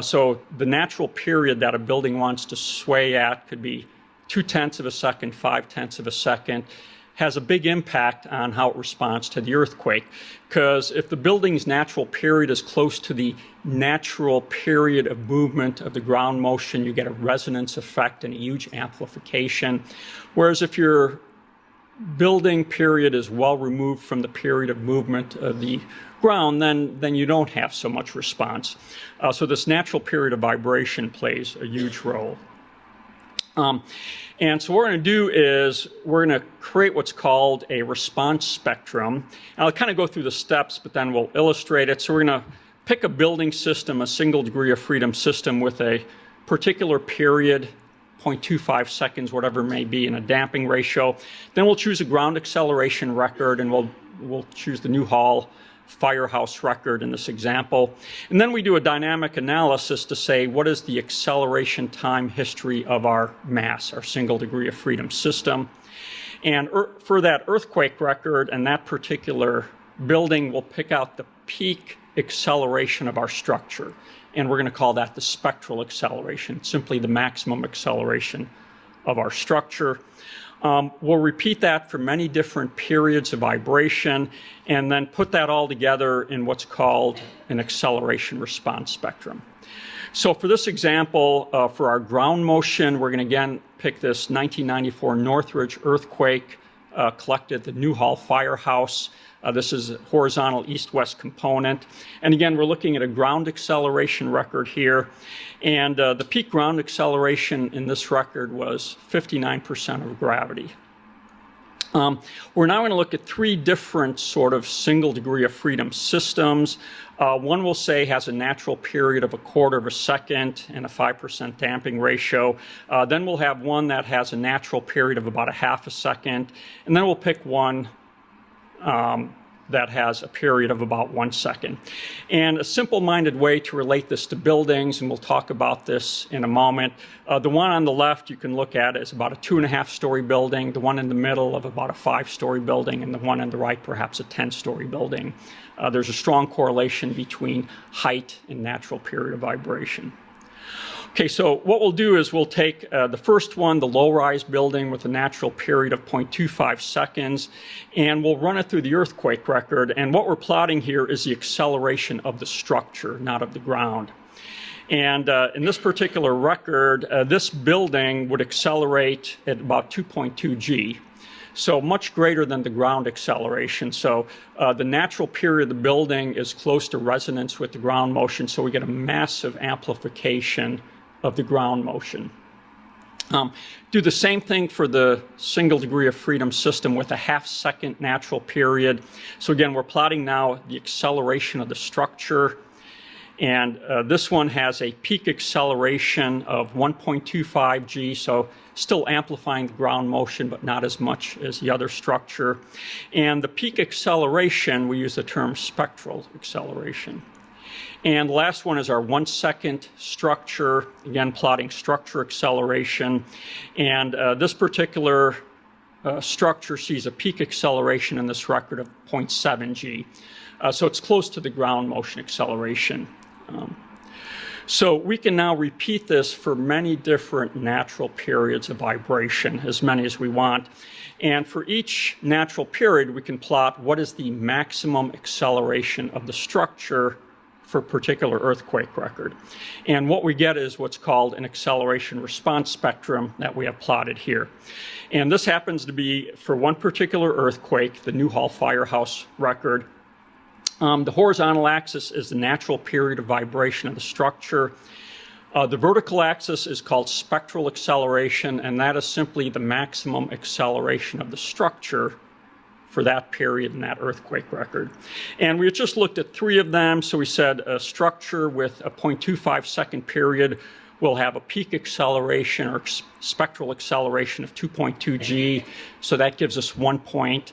S1: So the natural period that a building wants to sway at could be 0.2 of a second, 0.5 of a second, has a big impact on how it responds to the earthquake. Because if the building's natural period is close to the natural period of movement of the ground motion, you get a resonance effect and a huge amplification. Whereas if your building period is well removed from the period of movement of the ground, then you don't have so much response. So this natural period of vibration plays a huge role. And so what we're going to do is we're going to create what's called a response spectrum. And I'll kind of go through the steps, but then we'll illustrate it. So we're going to pick a building system, a single degree of freedom system with a particular period, 0.25 seconds, whatever it may be, in a damping ratio. Then we'll choose a ground acceleration record, and we'll choose the Newhall Firehouse record in this example. And then we do a dynamic analysis to say what is the acceleration time history of our mass, our single degree of freedom system. And for that earthquake record and that particular building, we'll pick out the peak acceleration of our structure. And we're going to call that the spectral acceleration, simply the maximum acceleration of our structure. We'll repeat that for many different periods of vibration and then put that all together in what's called an acceleration response spectrum. So for this example, for our ground motion, we're going to again pick this 1994 Northridge earthquake collected at the Newhall Firehouse. This is a horizontal east-west component. And again, we're looking at a ground acceleration record here. And the peak ground acceleration in this record was 59% of gravity. We're now going to look at three different sort of single degree of freedom systems. One we'll say has a natural period of 1/4 of a second and a 5% damping ratio. Then we'll have one that has a natural period of about 1/2 a second. And then we'll pick one that has a period of about 1 second. And a simple-minded way to relate this to buildings, and we'll talk about this in a moment, the one on the left you can look at is about a 2.5-story building, the one in the middle of about a 5-story building, and the one on the right perhaps a 10-story building. There's a strong correlation between height and natural period of vibration. Okay, so what we'll do is we'll take the first one, the low-rise building with a natural period of 0.25 seconds, and we'll run it through the earthquake record. And what we're plotting here is the acceleration of the structure, not of the ground. And in this particular record, this building would accelerate at about 2.2 G. So much greater than the ground acceleration. So the natural period of the building is close to resonance with the ground motion, so we get a massive amplification of the ground motion. Do the same thing for the single degree of freedom system with a 1/2 second natural period. So again, we're plotting now the acceleration of the structure. And this one has a peak acceleration of 1.25 G, so still amplifying the ground motion, but not as much as the other structure. And the peak acceleration, we use the term spectral acceleration. And the last one is our 1 second structure, again plotting structure acceleration. And this particular structure sees a peak acceleration in this record of 0.7 G. So it's close to the ground motion acceleration. So we can now repeat this for many different natural periods of vibration, as many as we want. And for each natural period, we can plot what is the maximum acceleration of the structure for a particular earthquake record. And what we get is what's called an acceleration response spectrum that we have plotted here. And this happens to be for one particular earthquake, the Newhall Firehouse record. The horizontal axis is the natural period of vibration of the structure. The vertical axis is called spectral acceleration, and that is simply the maximum acceleration of the structure for that period in that earthquake record. And we just looked at three of them. So we said a structure with a 0.25 second period will have a peak acceleration or spectral acceleration of 2.2 G. So that gives us 1 point.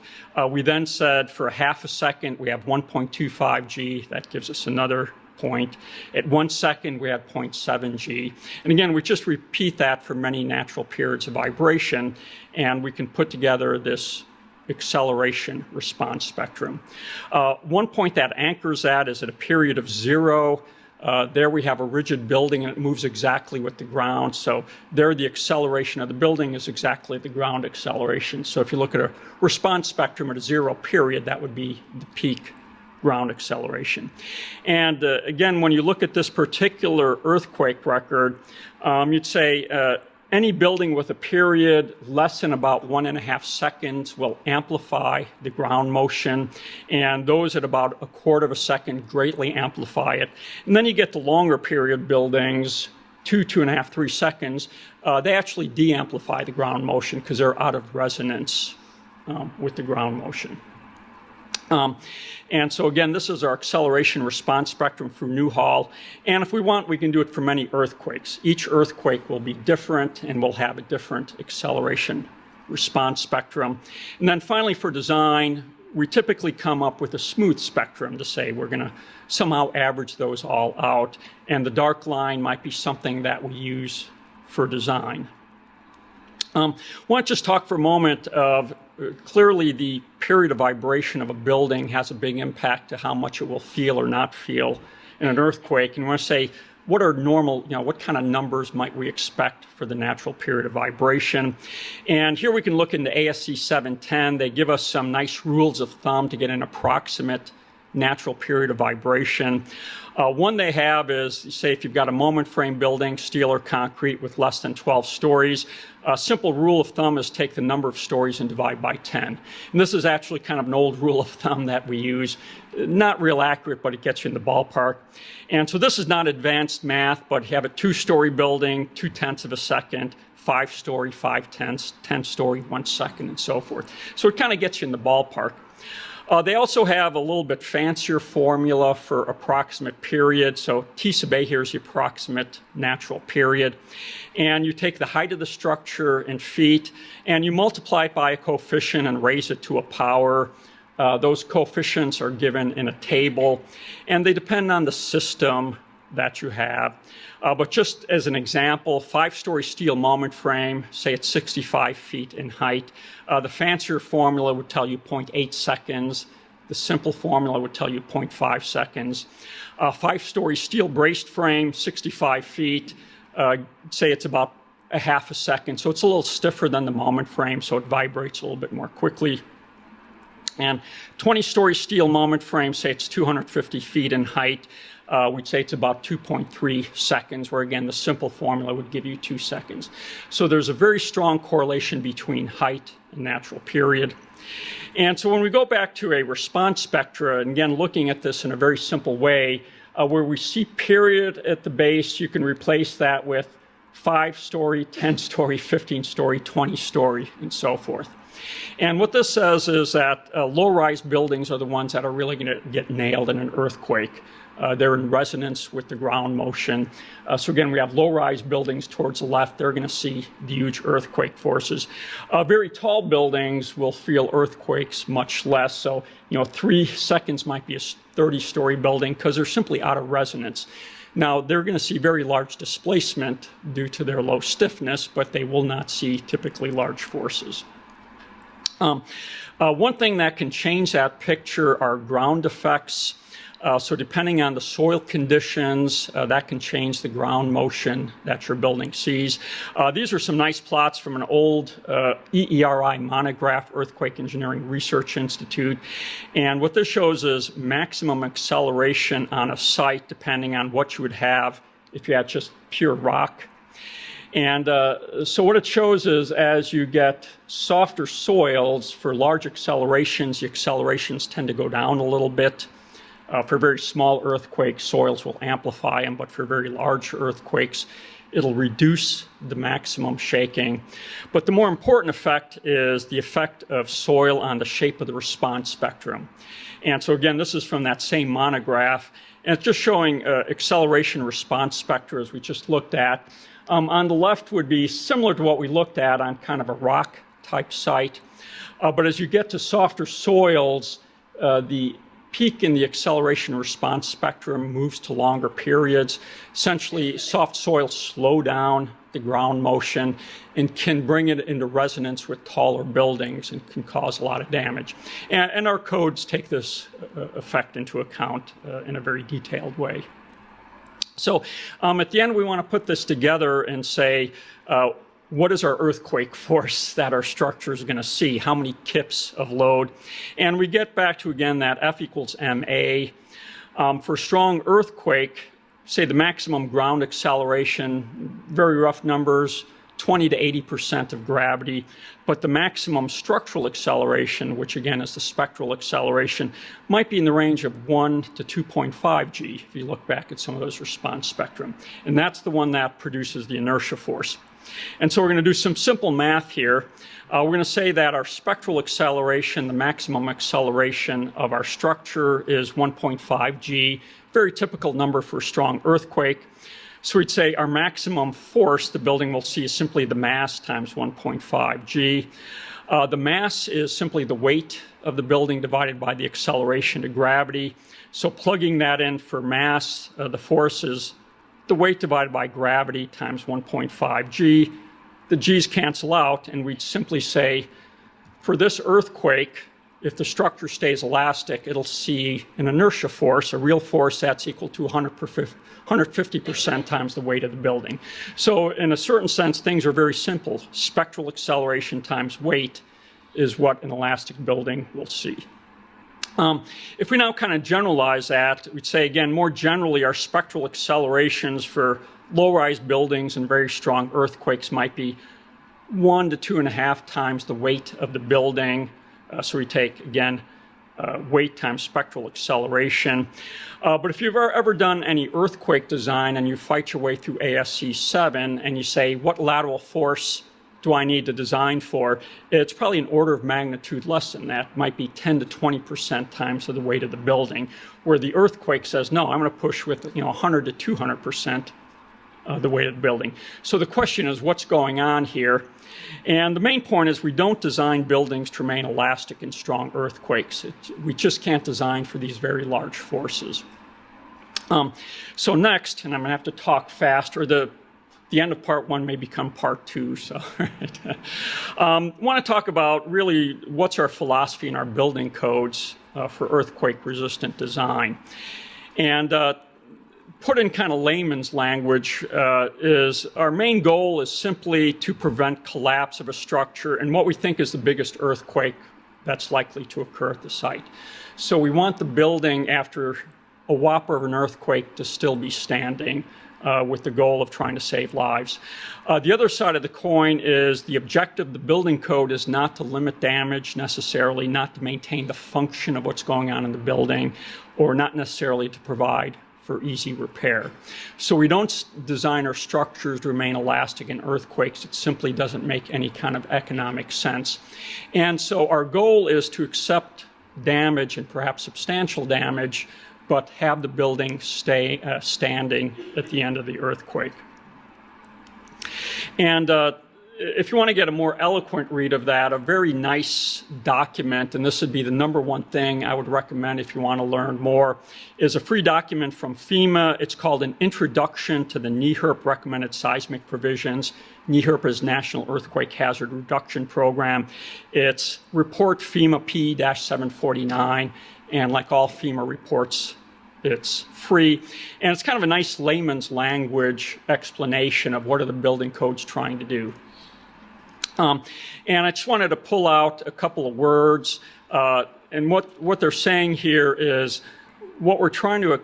S1: We then said for a 1/2 a second, we have 1.25 G. That gives us another point. At 1 second, we had 0.7 G. And again, we just repeat that for many natural periods of vibration, and we can put together this acceleration response spectrum. One point that anchors that is at a period of 0. There we have a rigid building and it moves exactly with the ground. So there the acceleration of the building is exactly the ground acceleration. So if you look at a response spectrum at a 0 period, that would be the peak ground acceleration. And again, when you look at this particular earthquake record, you'd say any building with a period less than about 1.5 seconds will amplify the ground motion, and those at about 1/4 of a second greatly amplify it. And then you get the longer period buildings, 2.5, 3 seconds, they actually de-amplify the ground motion because they're out of resonance with the ground motion. And so again, this is our acceleration response spectrum for Newhall. And if we want, we can do it for many earthquakes. Each earthquake will be different and will have a different acceleration response spectrum. And then finally for design, we typically come up with a smooth spectrum to say we're going to somehow average those all out. And the dark line might be something that we use for design. I want to just talk for a moment of clearly the period of vibration of a building has a big impact to how much it will feel or not feel in an earthquake. And I want to say, what are normal, what kind of numbers might we expect for the natural period of vibration? And here we can look into ASC 710. They give us some nice rules of thumb to get an approximate natural period of vibration. One they have is, say, if you've got a moment frame building, steel or concrete with less than 12 stories, a simple rule of thumb is take the number of stories and divide by 10. And this is actually kind of an old rule of thumb that we use. Not real accurate, but it gets you in the ballpark. And so this is not advanced math, but you have a 2-story building, 0.2 of a second, 5-story, 5/10, 10-story, 1 second, and so forth. So it kind of gets you in the ballpark. They also have a little bit fancier formula for approximate period. So T sub A here is the approximate natural period. And you take the height of the structure in feet, and you multiply it by a coefficient and raise it to a power. Those coefficients are given in a table, and they depend on the system that you have. But just as an example, 5-story steel moment frame, say it's 65 feet in height. The fancier formula would tell you 0.8 seconds. The simple formula would tell you 0.5 seconds. 5-story steel braced frame, 65 feet, say it's about a half a second. So it's a little stiffer than the moment frame, so it vibrates a little bit more quickly. And 20-story steel moment frame, say it's 250 feet in height. We'd say it's about 2.3 seconds, where again, the simple formula would give you 2 seconds. So there's a very strong correlation between height and natural period. And so when we go back to a response spectra, and again, looking at this in a very simple way, where we see period at the base, you can replace that with 5-story, 10-story, 15-story, 20-story, and so forth. And what this says is that low-rise buildings are the ones that are really going to get nailed in an earthquake. They're in resonance with the ground motion. So again, we have low-rise buildings towards the left. They're going to see the huge earthquake forces. Very tall buildings will feel earthquakes much less. So, 3 seconds might be a 30-story building because they're simply out of resonance. Now, they're going to see very large displacement due to their low stiffness, but they will not see typically large forces. One thing that can change that picture are ground effects. So depending on the soil conditions, that can change the ground motion that your building sees. These are some nice plots from an old EERI monograph, Earthquake Engineering Research Institute. And what this shows is maximum acceleration on a site depending on what you would have if you had just pure rock. And so what it shows is as you get softer soils for large accelerations, the accelerations tend to go down a little bit. For very small earthquakes, soils will amplify them, but for very large earthquakes, it'll reduce the maximum shaking. But the more important effect is the effect of soil on the shape of the response spectrum. And so again, this is from that same monograph, and it's just showing acceleration response spectra as we just looked at. On the left would be similar to what we looked at on kind of a rock type site. But as you get to softer soils, the peak in the acceleration response spectrum moves to longer periods. Essentially, soft soils slow down the ground motion and can bring it into resonance with taller buildings and can cause a lot of damage. And our codes take this effect into account in a very detailed way. So at the end, we want to put this together and say, what is our earthquake force that our structure is going to see? How many kips of load? And we get back to, again, that F equals MA. For strong earthquake, say the maximum ground acceleration, very rough numbers, 20 to 80% of gravity, but the maximum structural acceleration, which again is the spectral acceleration, might be in the range of 1 to 2.5 g, if you look back at some of those response spectrum. And that's the one that produces the inertia force. And so we're going to do some simple math here. We're going to say that our spectral acceleration, the maximum acceleration of our structure, is 1.5 g, very typical number for a strong earthquake. So we'd say our maximum force the building will see is simply the mass times 1.5 g. The mass is simply the weight of the building divided by the acceleration to gravity. So plugging that in for mass, the force is the weight divided by gravity times 1.5 g. The g's cancel out, and we'd simply say, for this earthquake, if the structure stays elastic, it'll see an inertia force, a real force that's equal to 150% times the weight of the building. So in a certain sense, things are very simple. Spectral acceleration times weight is what an elastic building will see. If we now kind of generalize that, we'd say, again, more generally, our spectral accelerations for low-rise buildings and very strong earthquakes might be 1 to 2.5 times the weight of the building. So we take, again, weight times spectral acceleration. But if you've ever done any earthquake design and you fight your way through ASC 7 and you say, what lateral force do I need to design for? It's probably an order of magnitude less than that. It might be 10 to 20% times the weight of the building, where the earthquake says, no, I'm going to push with 100 to 200% the weight of the building. So the question is, what's going on here? And the main point is we don't design buildings to remain elastic in strong earthquakes. We just can't design for these very large forces. So next, and I'm going to have to talk fast, or the end of part 1 may become part 2. So I want to talk about really what's our philosophy in our building codes for earthquake-resistant design. And put in kind of layman's language, is our main goal is simply to prevent collapse of a structure and what we think is the biggest earthquake that's likely to occur at the site. So we want the building, after a whopper of an earthquake, to still be standing with the goal of trying to save lives. The other side of the coin is the objective of the building code is not to limit damage necessarily, not to maintain the function of what's going on in the building, or not necessarily to provide for easy repair. So we don't design our structures to remain elastic in earthquakes. It simply doesn't make any kind of economic sense. And so our goal is to accept damage, and perhaps substantial damage, but have the building stay standing at the end of the earthquake. And if you want to get a more eloquent read of that, a very nice document, and this would be the #1 thing I would recommend if you want to learn more, is a free document from FEMA. It's called An Introduction to the NEHRP Recommended Seismic Provisions. NEHRP is National Earthquake Hazard Reduction Program. It's report FEMA P-749, and like all FEMA reports, it's free. And it's kind of a nice layman's language explanation of what are the building codes trying to do. And I just wanted to pull out a couple of words. And what they're saying here is what we're trying to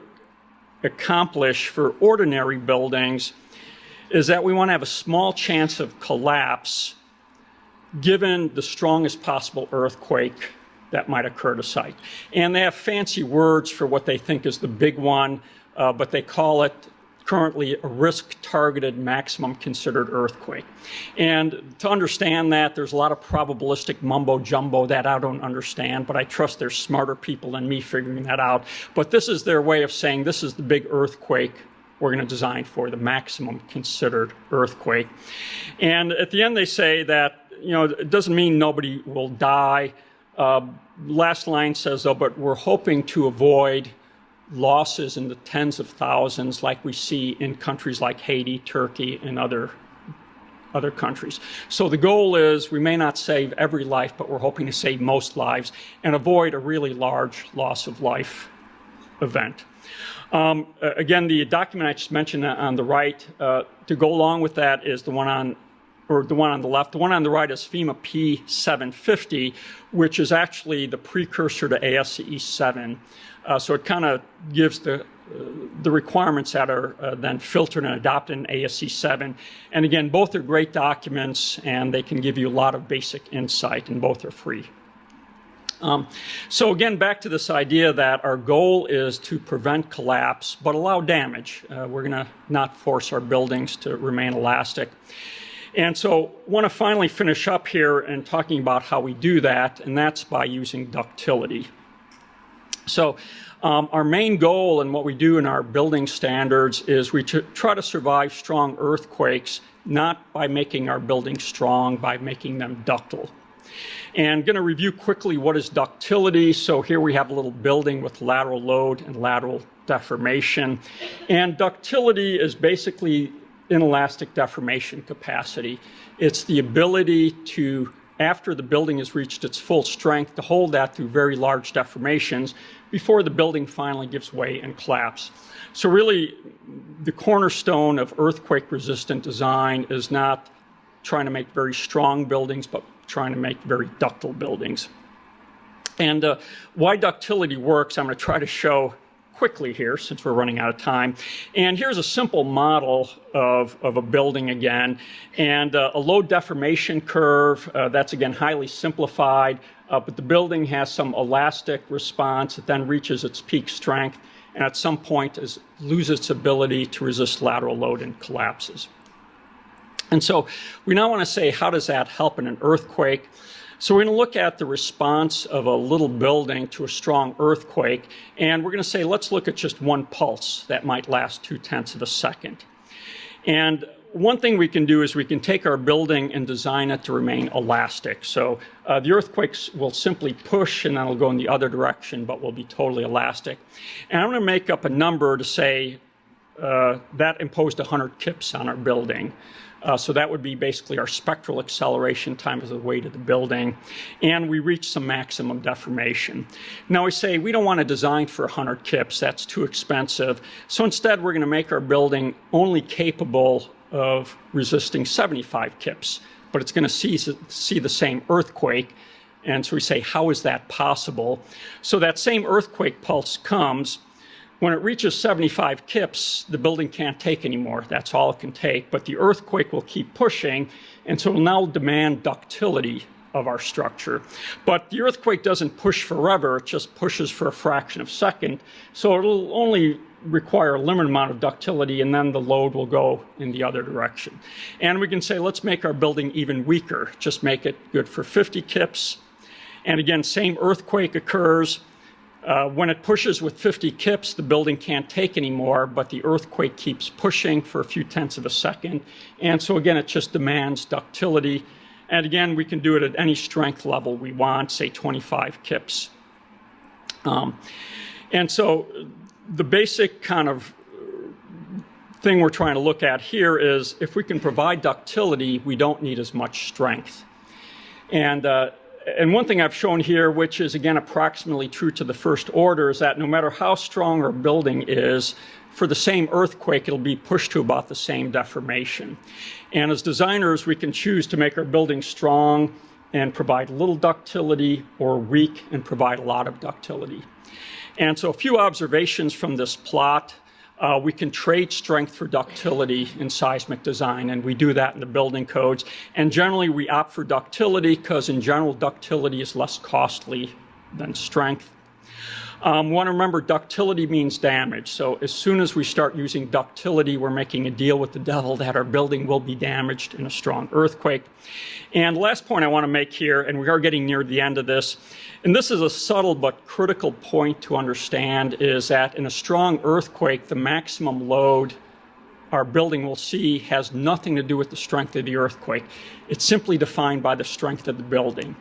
S1: accomplish for ordinary buildings is that we want to have a small chance of collapse given the strongest possible earthquake that might occur at a site. And they have fancy words for what they think is the big one, but they call it currently a risk-targeted maximum considered earthquake. And to understand that, there's a lot of probabilistic mumbo-jumbo that I don't understand, but I trust there's smarter people than me figuring that out. But this is their way of saying this is the big earthquake we're going to design for, the maximum considered earthquake. And at the end they say that, it doesn't mean nobody will die. Last line says, though, but we're hoping to avoid losses in the tens of thousands like we see in countries like Haiti, Turkey, and other countries. So the goal is we may not save every life, but we're hoping to save most lives and avoid a really large loss of life event. Again, the document I just mentioned on the right, to go along with that is the one on the left. The one on the right is FEMA P-750, which is actually the precursor to ASCE 7. So it kind of gives the the requirements that are then filtered and adopted in ASC 7. And again, both are great documents, and they can give you a lot of basic insight, and both are free. So again, back to this idea that our goal is to prevent collapse, but allow damage. We're going to not force our buildings to remain elastic. And so I want to finally finish up here and talking about how we do that, and that's by using ductility. So our main goal and what we do in our building standards is we try to survive strong earthquakes, not by making our buildings strong, by making them ductile. And I'm going to review quickly what is ductility. So here we have a little building with lateral load and lateral deformation. And ductility is basically inelastic deformation capacity. It's the ability to, after the building has reached its full strength, to hold that through very large deformations before the building finally gives way and collapses. So really, the cornerstone of earthquake-resistant design is not trying to make very strong buildings, but trying to make very ductile buildings. And why ductility works, I'm going to try to show quickly here since we're running out of time. And here's a simple model of a building again, and a load deformation curve. That's again highly simplified, but the building has some elastic response. It then reaches its peak strength, and at some point loses its ability to resist lateral load and collapses. And so we now want to say, how does that help in an earthquake? So we're going to look at the response of a little building to a strong earthquake, and we're going to say, let's look at just one pulse that might last 0.2 of a second. And one thing we can do is we can take our building and design it to remain elastic. So the earthquakes will simply push, and then it'll go in the other direction, but will be totally elastic. And I'm going to make up a number to say that imposed 100 kips on our building. So that would be basically our spectral acceleration times the weight of the building, and we reach some maximum deformation. Now we say we don't want to design for 100 kips, that's too expensive. So instead we're going to make our building only capable of resisting 75 kips, but it's going to see the same earthquake. And so we say, how is that possible? So that same earthquake pulse comes. When it reaches 75 kips, the building can't take anymore. That's all it can take. But the earthquake will keep pushing, and so it will now demand ductility of our structure. But the earthquake doesn't push forever. It just pushes for a fraction of a second. So it'll only require a limited amount of ductility, and then the load will go in the other direction. And we can say, let's make our building even weaker. Just make it good for 50 kips. And again, same earthquake occurs. When it pushes with 50 kips, the building can't take anymore, but the earthquake keeps pushing for a few tenths of a second. And so again, it just demands ductility. And again, we can do it at any strength level we want, say 25 kips. And so the basic kind of thing we're trying to look at here is if we can provide ductility, we don't need as much strength. And one thing I've shown here, which is again approximately true to the first order, is that no matter how strong our building is, for the same earthquake, it'll be pushed to about the same deformation. And as designers, we can choose to make our building strong and provide little ductility, or weak and provide a lot of ductility. And so a few observations from this plot. We can trade strength for ductility in seismic design, and we do that in the building codes. And generally, we opt for ductility because, in general, ductility is less costly than strength. Want to remember, ductility means damage. So as soon as we start using ductility, we're making a deal with the devil that our building will be damaged in a strong earthquake. And the last point I want to make here, and we are getting near the end of this, and this is a subtle but critical point to understand, is that in a strong earthquake, the maximum load our building will see has nothing to do with the strength of the earthquake. It's simply defined by the strength of the building.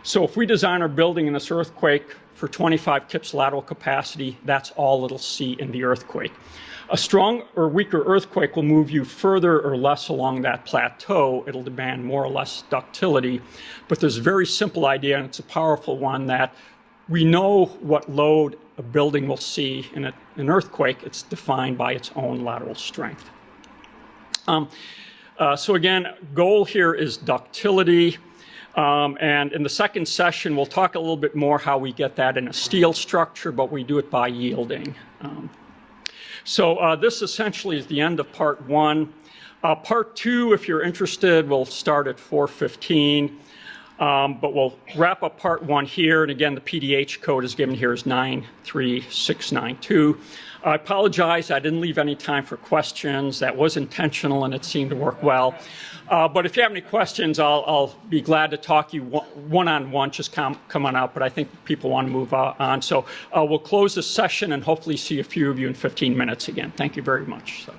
S1: So if we design our building in this earthquake for 25 kips lateral capacity, that's all it'll see in the earthquake. A strong or weaker earthquake will move you further or less along that plateau. It'll demand more or less ductility. But there's a very simple idea, and it's a powerful one, that we know what load a building will see in an earthquake. It's defined by its own lateral strength. So again, goal here is ductility. And in the second session, we'll talk a little bit more how we get that in a steel structure, but we do it by yielding. So this essentially is the end of part 1. Part 2, if you're interested, will start at 4:15. But we'll wrap up part 1 here. And again, the PDH code is given here as 93692. I apologize, I didn't leave any time for questions. That was intentional and it seemed to work well. But if you have any questions, I'll be glad to talk to you one-on-one. Just come on out, but I think people want to move on. So we'll close this session and hopefully see a few of you in 15 minutes again. Thank you very much. So.